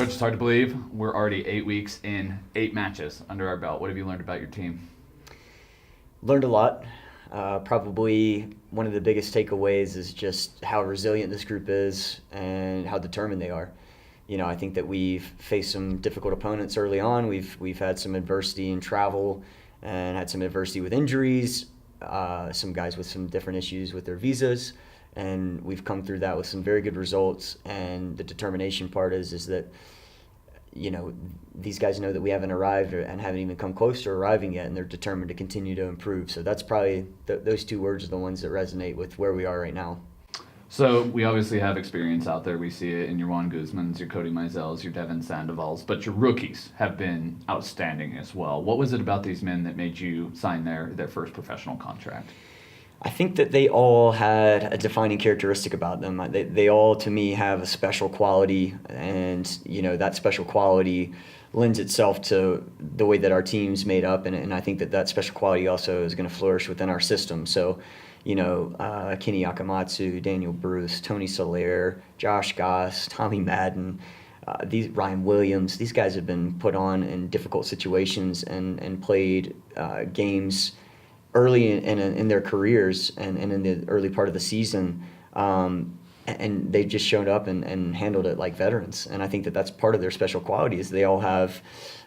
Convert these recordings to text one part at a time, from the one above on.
Coach, it's hard to believe we're already 8 weeks in, 8 matches under our belt. What have you learned about your team? Learned a lot. Probably one of the biggest takeaways is just how resilient this group is and how determined they are. I think that we've faced some difficult opponents early on. We've had some adversity in travel and had some adversity with injuries, some guys with some different issues with their visas, and we've come through that with some very good results. And the determination part is that these guys know that we haven't arrived and haven't even come close to arriving yet, and they're determined to continue to improve. So that's probably those two words are the ones that resonate with where we are right now. So we obviously have experience out there. We see it in your Juan Guzmans, your Cody Mizels, your Devin Sandovals, but your rookies have been outstanding as well. What was it about these men that made you sign their first professional contract? I think that they all had a defining characteristic about them. They all, to me, have a special quality, and that special quality lends itself to the way that our team's made up, and I think that special quality also is going to flourish within our system. So, Kenny Akamatsu, Daniel Bruce, Tony Soler, Josh Goss, Tommy Madden, Ryan Williams. These guys have been put on in difficult situations and played games early in their careers and in the early part of the season, and they just showed up and handled it like veterans. And I think that that's part of their special quality is they all have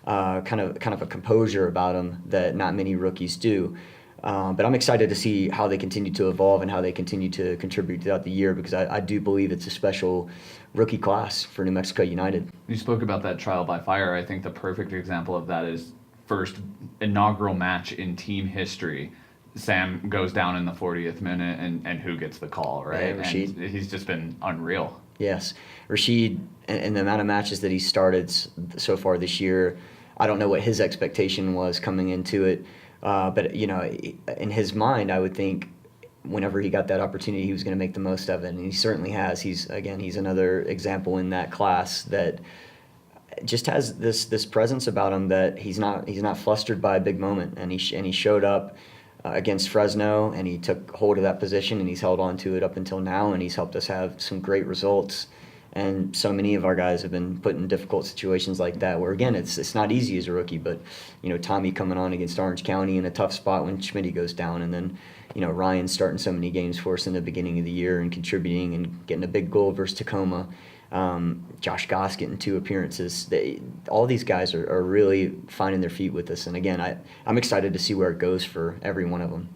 kind of a composure about them that not many rookies do. But I'm excited to see how they continue to evolve and how they continue to contribute throughout the year, because I do believe it's a special rookie class for New Mexico United. You spoke about that trial by fire. I think the perfect example of that is first inaugural match in team history. Sam goes down in the 40th minute, and who gets the call, right? Yeah, Rashid. And he's just been unreal. Yes. Rashid, and the amount of matches that he started so far this year, I don't know what his expectation was coming into it. But, in his mind, I would think whenever he got that opportunity, he was going to make the most of it. And he certainly has. He's another example in that class that just has this presence about him that he's not flustered by a big moment. And he showed up against Fresno, and he took hold of that position, and he's held on to it up until now, and he's helped us have some great results. And so many of our guys have been put in difficult situations like that, where again it's not easy as a rookie. But Tommy coming on against Orange County in a tough spot when Schmitty goes down, and then Ryan starting so many games for us in the beginning of the year and contributing and getting a big goal versus Tacoma. Josh Goss getting 2 appearances. All these guys are really finding their feet with us. And again, I'm excited to see where it goes for every one of them.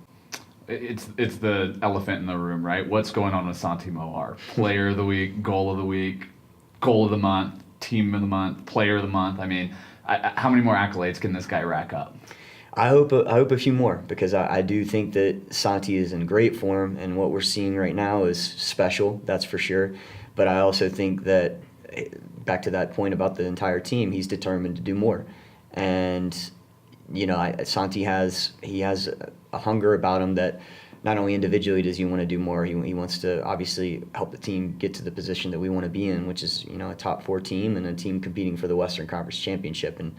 It's the elephant in the room, right? What's going on with Santi Moar? Player of the week, goal of the week, goal of the month, team of the month, player of the month. I mean, how many more accolades can this guy rack up? I hope a few more, because I do think that Santi is in great form, and what we're seeing right now is special, that's for sure. But I also think that, back to that point about the entire team, he's determined to do more. And Santi has a hunger about him that not only individually does he want to do more, he wants to obviously help the team get to the position that we want to be in, which is a top 4 team and a team competing for the Western Conference Championship. And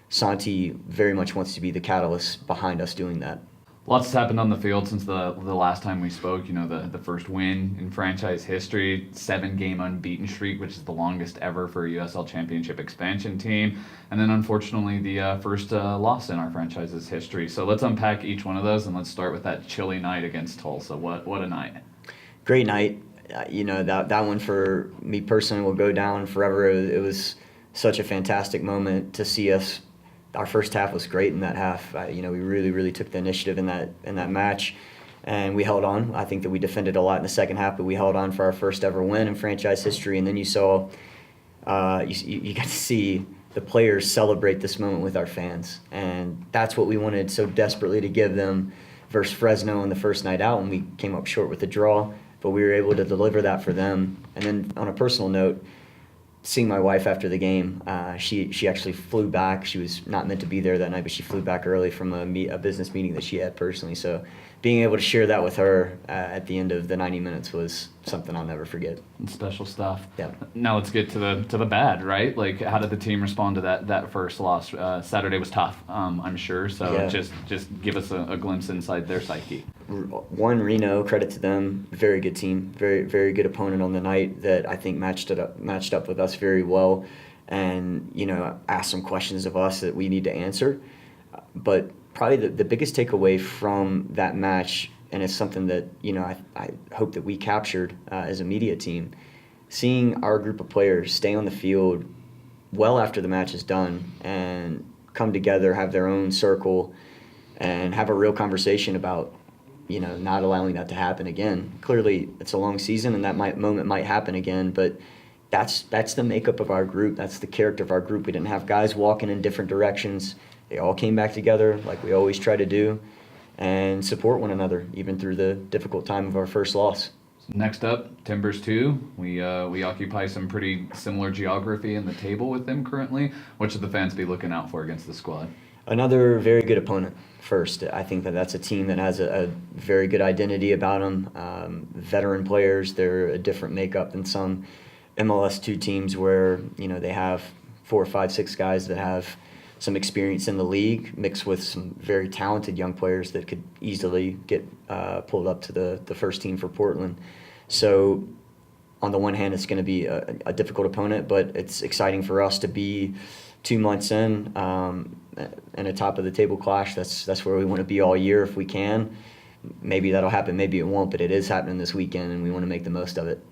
Santi very much wants to be the catalyst behind us doing that. Lots has happened on the field since the last time we spoke. The first win in franchise history, 7-game unbeaten streak, which is the longest ever for a USL Championship expansion team. And then, unfortunately, the first loss in our franchise's history. So let's unpack each one of those, and let's start with that chilly night against Tulsa. What a night. Great night. That one for me personally will go down forever. It was such a fantastic moment to see us. Our first half was great in that half. We really, really took the initiative in that match, and we held on. I think that we defended a lot in the second half, but we held on for our first ever win in franchise history. And then you saw, you got to see the players celebrate this moment with our fans, and that's what we wanted so desperately to give them versus Fresno on the first night out, and we came up short with the draw, but we were able to deliver that for them. And then on a personal note, seeing my wife after the game, she actually flew back. She was not meant to be there that night, but she flew back early from a business meeting that she had personally. So being able to share that with her at the end of the 90 minutes was something I'll never forget. Special stuff. Yeah. Now let's get to the bad, right? Like, how did the team respond to that first loss? Saturday was tough, I'm sure. So yeah. just give us a glimpse inside their psyche. One, Reno, credit to them, very good team, very very good opponent on the night that I think matched up with us very well. and, ask some questions of us that we need to answer. But probably the biggest takeaway from that match, and it's something that, I hope that we captured as a media team, seeing our group of players stay on the field well after the match is done and come together, have their own circle, and have a real conversation about, not allowing that to happen again. Clearly, it's a long season, and that moment might happen again, but that's the makeup of our group. That's the character of our group. We didn't have guys walking in different directions. They all came back together like we always try to do and support one another, even through the difficult time of our first loss. Next up, Timbers 2. We occupy some pretty similar geography in the table with them currently. What should the fans be looking out for against the squad? Another very good opponent first. I think that's a team that has a very good identity about them. Veteran players, they're a different makeup than some MLS2 teams where, they have 4, 5, 6 guys that have some experience in the league mixed with some very talented young players that could easily get pulled up to the first team for Portland. So on the one hand, it's going to be a difficult opponent, but it's exciting for us to be 2 months in a top of the table clash. That's where we want to be all year if we can. Maybe that'll happen, maybe it won't, but it is happening this weekend, and we want to make the most of it.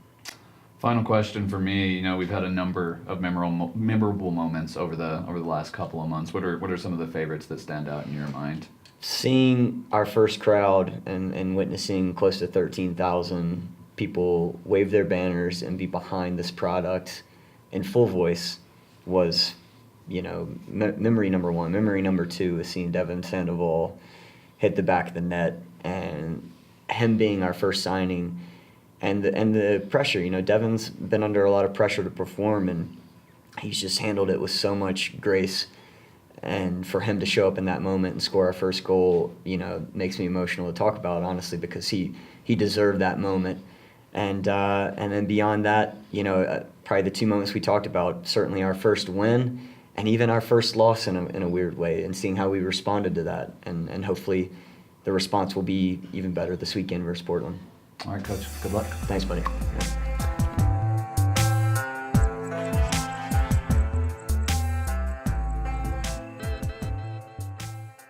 Final question for me. We've had a number of memorable moments over the last couple of months. What are some of the favorites that stand out in your mind? Seeing our first crowd and witnessing close to 13,000 people wave their banners and be behind this product in full voice was, memory number one. Memory number two is seeing Devin Sandoval hit the back of the net and him being our first signing. And the pressure, Devin's been under a lot of pressure to perform, and he's just handled it with so much grace. And for him to show up in that moment and score our first goal, makes me emotional to talk about, honestly, because he deserved that moment. And then beyond that, probably the 2 moments we talked about, certainly our first win and even our first loss in a weird way, and seeing how we responded to that. And hopefully the response will be even better this weekend versus Portland. All right, Coach. Good luck. Thanks, buddy. Yeah.